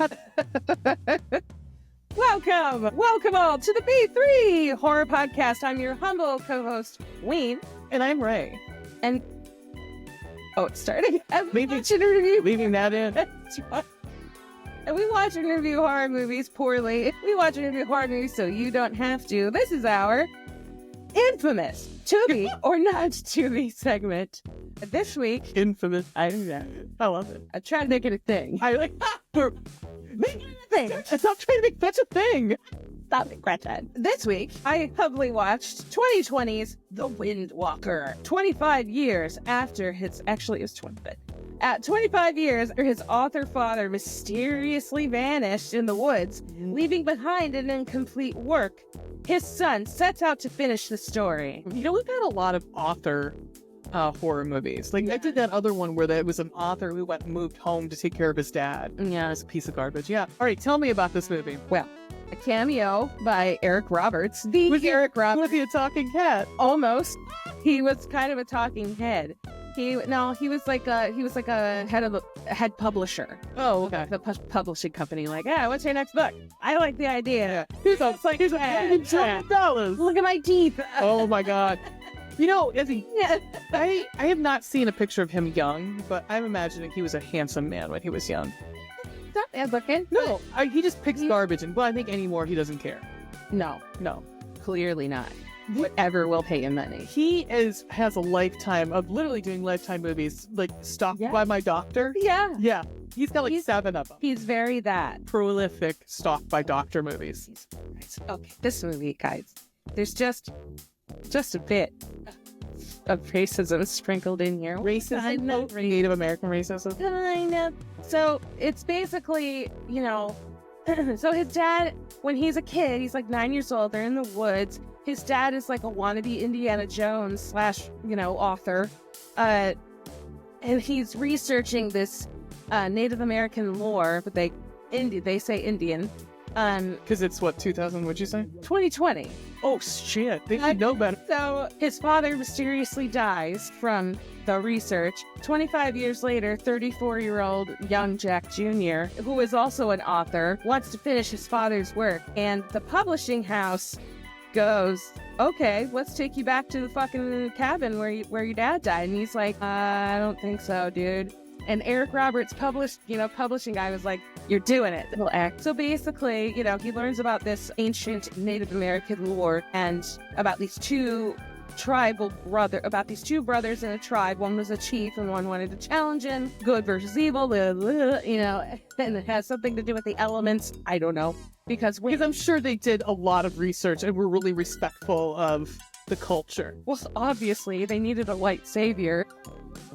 Cut. Welcome all to the B3 Horror Podcast. I'm your humble co-host, Ween. And I'm Ray. And, it's starting. Leaving that in. And we watch and review horror movies poorly. We watch and review horror movies so you don't have to. This is our infamous Tubi or Not Tubi segment. This week, Infamous. I love it. I tried to make it a thing. I like making it a thing. Stop trying to make such a thing. Stop it, Gretchen. This week, I humbly watched 2020's The Windwalker. 25 years after his, actually it was 20, but at 25 years after his author father mysteriously vanished in the woods, leaving behind an incomplete work, his son sets out to finish the story. You know, we've had a lot of author horror movies. Like, I did that other one where there was an author who moved home to take care of his dad. Yeah. It's a piece of garbage. Yeah. All right, tell me about this movie. Well, a cameo by Eric Roberts. Eric Roberts. Was he a talking cat? Almost. He was kind of a talking head. He was like a head publisher. Oh, okay. The publishing company. Like, what's your next book? I like the idea. Here's $1,000,000. Look at my teeth. Oh my God. You know, Yeah. I have not seen a picture of him young, but I'm imagining he was a handsome man when he was young. Not bad looking. No, he just picks garbage, and I think anymore he doesn't care. No, clearly not. Mm-hmm. Whatever will pay him money. He has a lifetime of literally doing lifetime movies, like Stalked by My Doctor. Yeah. Yeah. He's got like 7 of them. He's very that. Prolific Stalked by Doctor movies. Okay, this movie, guys, there's just a bit of racism sprinkled in here. Racism? Native American racism? Kind of. So it's basically, so his dad, when he's a kid, he's like 9 years old, they're in the woods. His dad is like a wannabe Indiana Jones / author. And he's researching this Native American lore, but they say Indian. Because it's what, 2000, what'd you say? 2020. Oh, shit. They should know better. So his father mysteriously dies from the research. 25 years later, 34-year-old young Jack Jr., who is also an author, wants to finish his father's work. And the publishing house goes, okay, let's take you back to the fucking cabin where your dad died. And he's like, I don't think so, dude. And Eric Roberts publishing guy was like, you're doing it. He'll act. So basically, he learns about this ancient Native American lore and about these two brothers in a tribe. One was a chief and one wanted to challenge him. Good versus evil, and it has something to do with the elements. I don't know. Because I'm sure they did a lot of research and were really respectful of the culture. Well, obviously, they needed a white savior.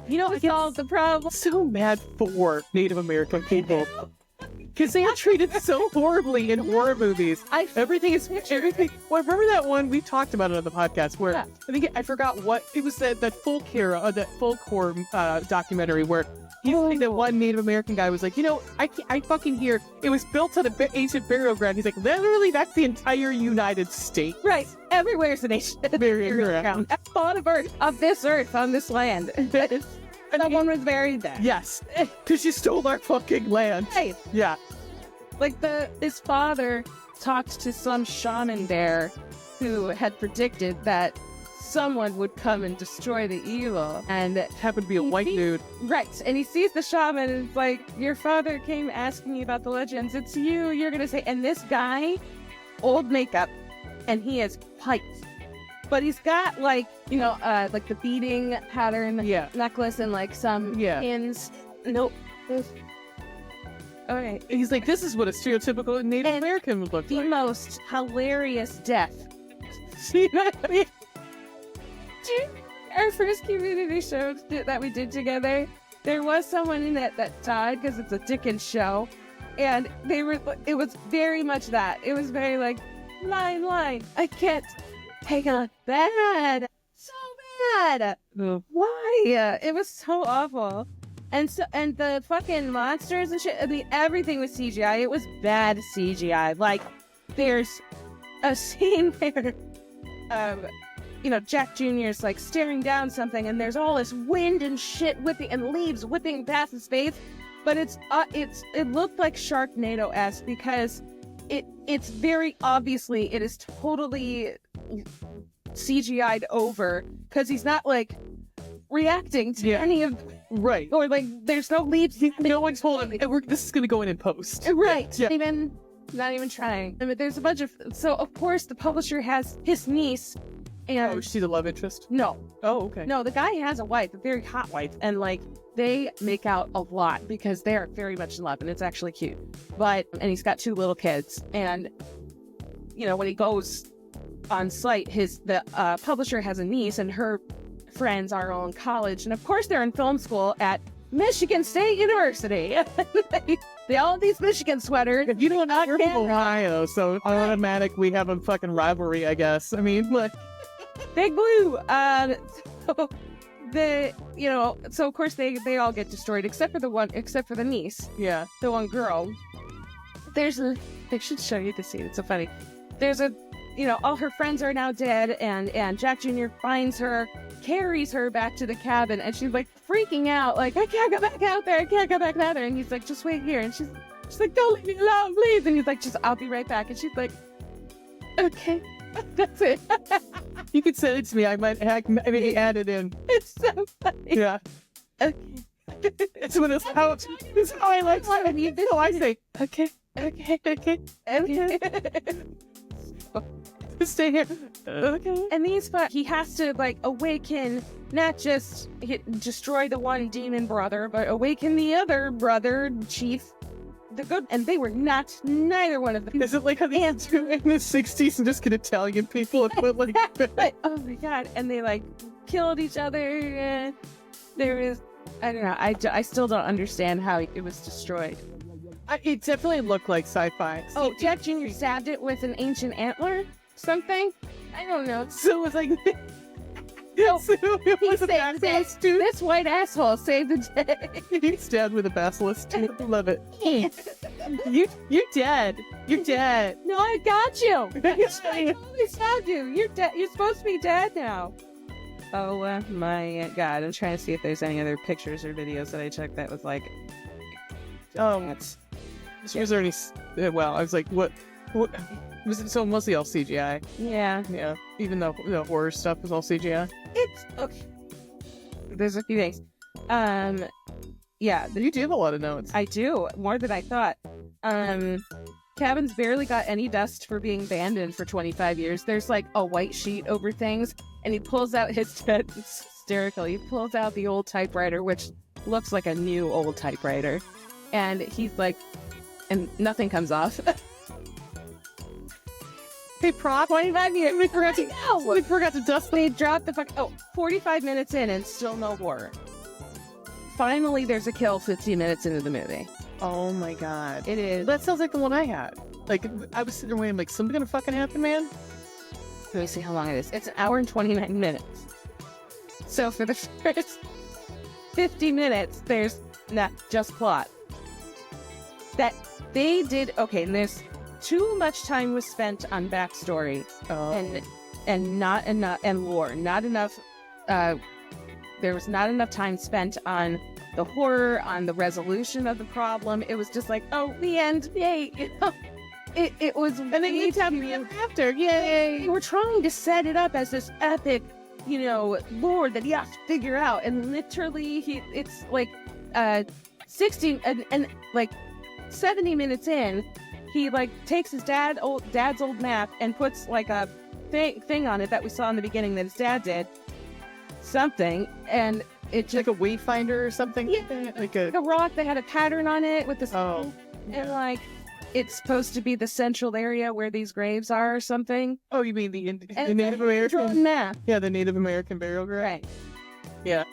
To solve the problem. So mad for Native American people. Because they are treated so horribly in horror movies. Everything. Well, remember that one, we talked about it on the podcast, where I forgot what, it was that folk horror documentary where the one Native American guy was like, I fucking hear it was built on an ancient burial ground. He's like, literally, that's the entire United States. Right. Everywhere's an ancient burial ground. At the bottom of this earth, on this land. Someone was buried there. Yes. Because you stole our fucking land. Right. Yeah. Like his father talked to some shaman there who had predicted that someone would come and destroy the evil, and it happened to be a white dude. Right. And he sees the shaman and it's like, your father came asking me about the legends. It's you're gonna say. And this guy, old makeup, and he has pipes. But he's got like the beading pattern necklace and like some pins. Nope. Okay. He's like, this is what a stereotypical Native American would look like. The most hilarious death. Our first community show that we did together, there was someone in it that died because it's a Dickens show. And it was very much that. It was very like, line. I can't take a bad. So bad. Why? It was so awful. And the fucking monsters and shit, I mean, everything was CGI. It was bad CGI. Like, there's a scene where, Jack Jr. is like staring down something and there's all this wind and shit whipping and leaves whipping past his face. but it looked like Sharknado-esque because it's very obviously, it is totally CGI'd over because he's not like reacting to any of, right, or like there's no leaps. No one's holding. This is gonna go in post. Right. Yeah. Not even trying. I mean, there's a bunch of, so of course the publisher has his niece, and Oh, she's a love interest. no, Okay. no, the guy has a wife, a very hot wife, and like they make out a lot because they are very much in love, and it's actually cute. And he's got 2 little kids, and when he goes on site, the publisher has a niece, and her friends are all in college, and of course they're in film school at Michigan State University. They all have these Michigan sweaters. You know, not you're from Ohio, so automatic we have a fucking rivalry, I guess. I mean, like, Big Blue. So of course they all get destroyed except for the niece. yeah. The one girl. I should show you the scene. It's so funny. There's all her friends are now dead, and Jack Jr. finds her, carries her back to the cabin, and she's like freaking out, like, I can't go back out there, and he's like, just wait here, and she's like, don't leave me alone, please, and he's like, I'll be right back, and she's like, okay. That's it. You could send it to me. I might add it in. It's so funny. Yeah. Okay. It's how I like it. So I say, okay. Stay here. Okay. And he has to like awaken, not just destroy the one demon brother, but awaken the other brother, Chief. The good, and they were neither one of them. Is it like how they do in the 60s and just get Italian people and put like... Oh my god, and they like killed each other, and there is, I don't know, I still don't understand how it was destroyed. It definitely looked like sci-fi. Oh, Jack Jr. stabbed it with an ancient antler? Something? I don't know. So it was like... No, so it was a basilisk tooth. This white asshole saved the day. He stabbed with a basilisk tooth. Love it. You're dead. You're dead. No, I got you. I totally stabbed you. You're dead. You're supposed to be dead now. Oh my god. I'm trying to see if there's any other pictures or videos that I checked that was like... Was there any... Well, I was like, what was it? So mostly all CGI. Yeah. Even though the horror stuff was all CGI. It's okay. There's a few things. Yeah. You do have a lot of notes. I do. More than I thought. Cabin's barely got any dust for being abandoned for 25 years. There's like a white sheet over things, and he pulls out it's hysterical. He pulls out the old typewriter, which looks like a new old typewriter. And he's like, and nothing comes off. Hey, prop. 25 years. We forgot to dust. They dropped 45 minutes in and still no horror. Finally, there's a kill 15 minutes into the movie. Oh my god. It is. That sounds like the one I had. Like, I was sitting there waiting, like, something gonna fucking happen, man? Let me see how long it is. It's an hour and 29 minutes. So for the first 50 minutes, there's not just plot. That they did, okay, and there's too much time was spent on backstory and not enough, and lore. Not enough, there was not enough time spent on the horror, on the resolution of the problem. It was just like, oh, the end, yay. It was, and then you tell me after, yay. They were trying to set it up as this epic, lore that you have to figure out, and literally it's like 60 and like 70 minutes in, he like takes his dad's old map and puts like a thing on it that we saw in the beginning that his dad did something, and it just like a wayfinder or something. Yeah, like a rock that had a pattern on it with this. Oh, and like it's supposed to be the central area where these graves are or something. Oh, you mean the Native American map? Yeah, the Native American burial ground. Right. Yeah.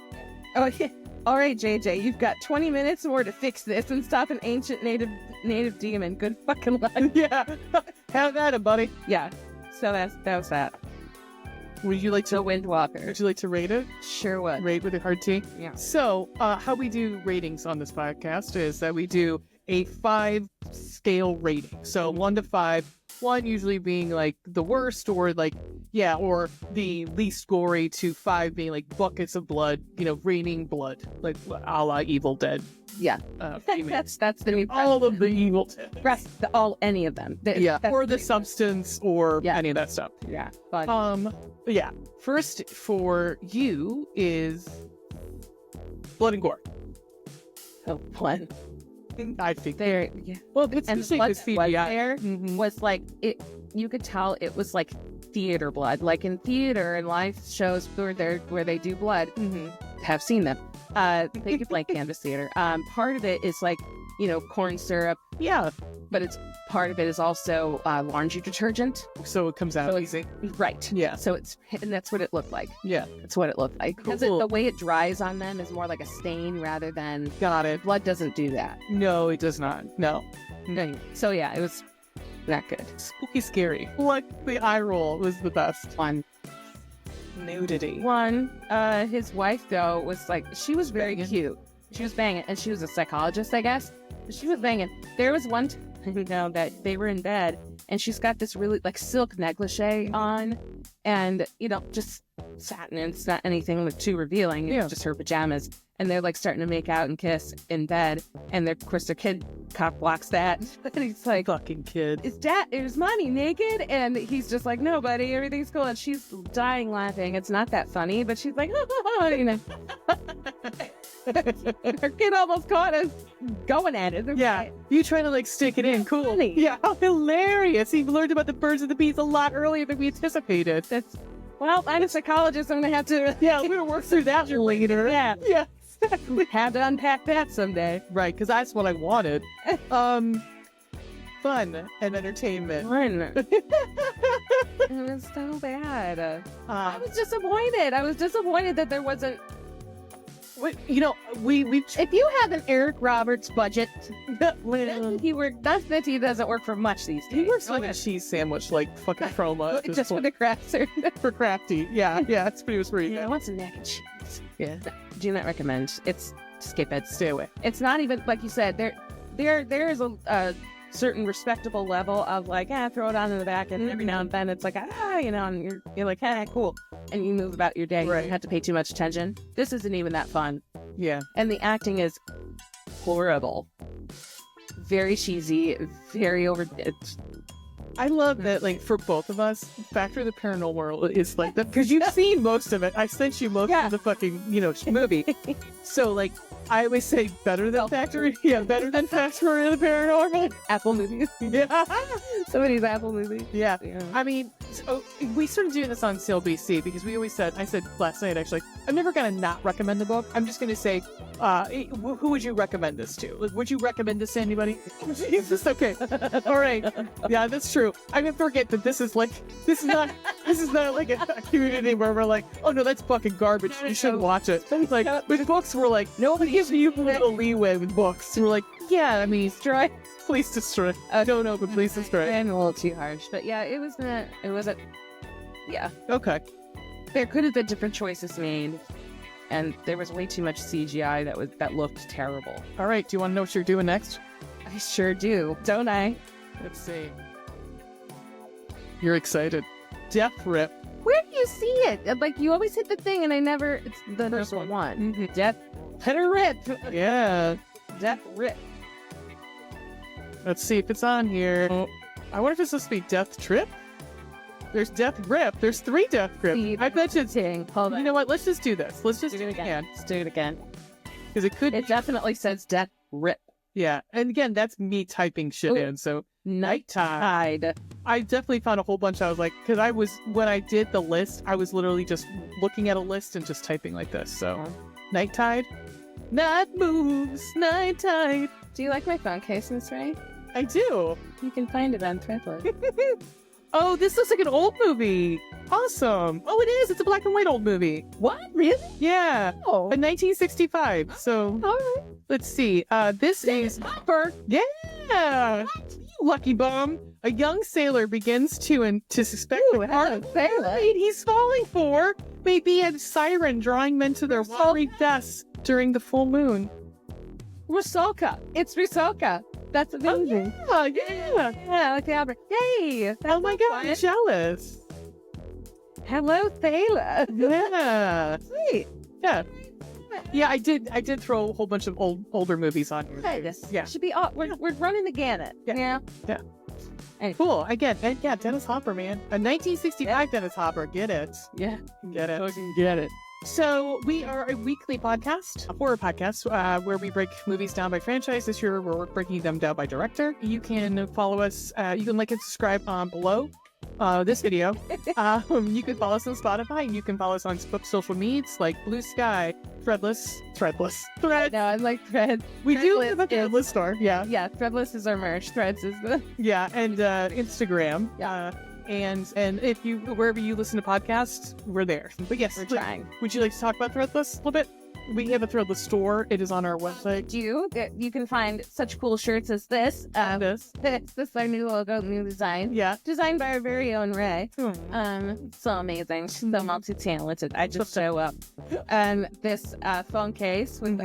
Oh yeah. All right, JJ, you've got 20 minutes more to fix this and stop an ancient native demon. Good fucking luck. Yeah. Have at it, buddy. Yeah. So that was that. Would you like to Windwalker? Would you like to rate it? Sure would. Rate with a hard T? Yeah. So, how we do ratings on this podcast is that we do a 5 scale rating. So 1 to 5, 1 usually being like the worst, or like, yeah, or the least gory, to 5 being like buckets of blood, raining blood, like a la Evil Dead. Yeah. That's the new all of the Evil Dead. Any of them. Or the substance, or any of that stuff. Yeah. But yeah. First for you is blood and gore. oh, blood. I think There, yeah. well, it's And especially blood with that was CGI. there Mhm. was like it. You could tell it was like theater blood, like in theater and live shows where they do blood. Mhm. Have seen them. They do blank canvas theater. Part of it is like corn syrup. Yeah, But it's part of it is also laundry detergent. so it comes out So easy. Right. Yeah, So and that's what it looked like. yeah, That's what it looked like. Because Cool. the way it dries on them is more like a stain rather than got it. blood doesn't do that. No, it does not. No, Anyway, so yeah, it was not good. spooky, scary. Like the eye roll was the best. One. Nudity. His wife though was like, she was very Banging. cute. She was banging, and she was a psychologist, I guess. But she was banging. There was one time, that they were in bed, and she's got this really like silk negligee on, and just satin, and it's not anything too revealing. It's just her pajamas, and they're like starting to make out and kiss in bed, and of course their kid cock blocks that, and he's like, Fucking kid. is mommy naked? And he's just like, no, buddy, everything's cool. And she's dying laughing. It's not that funny, but she's like, her kid almost caught us going at it. Yeah, you trying to like stick it in. Cool. Funny. Yeah, how hilarious. He learned about the birds and the bees a lot earlier than we anticipated. Well, I'm a psychologist. I'm gonna have to. Yeah, we're gonna work through that later. Yeah, Yeah, exactly. have to unpack that someday. Right, because that's what I wanted. Fun and entertainment. It was so bad. I was disappointed that there wasn't. we've If you have an Eric Roberts budget, he doesn't work for much these days. he works like a cheese sandwich, like fucking Chroma. at this Just for point. the crafts. For crafty. Yeah, it's pretty much free. I want some mac and cheese. Yeah. Do not recommend. It's skip it. Stay away. It's not even like you said. There is a certain respectable level of like, throw it on in the back, and every now and then it's like, and you're like, cool, and you move about your day. You Right. don't have to pay too much attention. This isn't even that fun, Yeah. and the acting is horrible, very cheesy, very over. I love that, like, for both of us, Factor the Paranormal World is like that, because you've seen most of it. I sent you most of the fucking, movie. So, like, I always say better than Factory. Yeah, better than Factor the Paranormal. Apple movies. Yeah. Somebody's Apple movie. Yeah. Yeah. I mean, so we started doing this on CLBC because we always said, I said last night actually, I'm never going to not recommend the book. I'm just going to say, who would you recommend this to? Like, would you recommend this to anybody? Jesus, okay. All right. Yeah, that's true. I can forget that this is not like a community where we're like, oh no, that's fucking garbage. You shouldn't watch it. Like, with books, we're like, nobody gives you a little leeway with books. We're like, yeah, I mean, Please destroy. Don't open, please destroy. I'm a little too harsh, but yeah, it wasn't. Yeah, Okay. there could have been different choices made, and there was way too much CGI that looked terrible. All right. Do you want to know what you're doing next? I sure do, don't I? Let's see. You're excited. Death Rip. Where do you see it? Like, you always hit the thing, and I never. It's the First number one. one. Death. Let her rip. Yeah. Death rip. Let's see if it's on here. I wonder if it's supposed to be Death Trip? There's Death Rip. There's 3 Death Rip. I bet you it's... Hold on. You know what? Let's just do this. Let's just do it again. Let's do it again. Because it could... It definitely says death rip. Yeah. And again, that's me typing shit in, so... Nighttide. I definitely found a whole bunch. I was like... Because when I did the list, I was literally just looking at a list and just typing like this, so... Nighttide. Night moves. Nighttide. Do you like my phone case, Miss Ray? I do. You can find it on Threadless. Oh, this looks like an old movie. Awesome. Oh, it is. It's a black and white old movie. What? Really? Yeah. Oh. In 1965. So All right. let's see. This is Hopper. Yeah. You lucky bum. A young sailor begins to suspect the part sailor. he's falling for may be a siren drawing men to their watery deaths during the full moon. Rusalka. It's Rusalka. That's amazing. Oh, yeah. Yeah, like the opera. Yay! Oh my god, I'm jealous. Hello, Thaila. Yeah. Sweet. Yeah. Yeah, I did throw a whole bunch of older movies on here. Hey, this Yeah. should be all. We're running the gamut. Yeah. Yeah. Cool. Again, and yeah, Dennis Hopper, man. A 1965 Dennis Hopper. Get it. Yeah. Get it. Fucking get it. So we are a weekly podcast, a horror podcast, where we break movies down by franchise. This year, we're breaking them down by director. You can follow us. You can like and subscribe below this video. You can follow us on Spotify. You can follow us on social medias like Blue Sky, Threadless. No, I'm like Thread. We do Threadless have a Threadless is- store. Yeah. Yeah, Threadless is our merch. Threads is the. Yeah. And Instagram. Yeah. And if you, wherever you listen to podcasts, we're there. But yes, We're trying. would you like to talk about Threadless a little bit? We have a Threadless store. It is on our website. You can find such cool shirts as this. This. This is our new logo, new design. Yeah. Designed by our very own Ray. Hmm. So amazing. She's so multi-talented. I just show up. This phone case with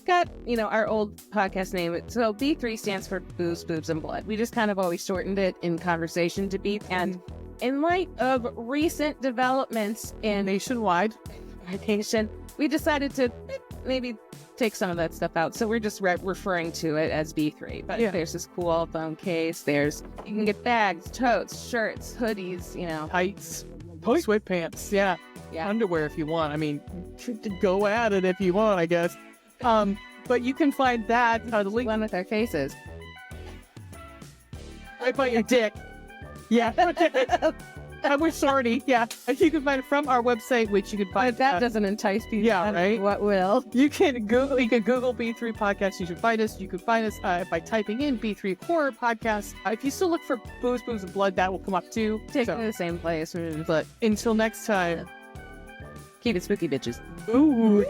got our old podcast name. So B3 stands for Booze, Boobs, and Blood. We just kind of always shortened it in conversation to B. And in light of recent developments in Nationwide. education, we decided to maybe take some of that stuff out. So we're just referring to it as B3. But Yeah. there's this cool phone case. You can get bags, totes, shirts, hoodies, Tights. Sweatpants. Yeah. Yeah. Underwear if you want. I mean, go at it if you want, I guess. But you can find that, the link one with our faces. right by your dick. Yeah. We're sorry. Yeah. You can find it from our website, which you can find. But that doesn't entice people. yeah, I don't know right? What will? You can Google B3 Podcast. You should find us. You can find us by typing in B3 Horror Podcast. If you still look for Booze, Boobs, and Blood, that will come up too. Take So, it to the same place. but until next time. Keep it spooky, bitches. Ooh.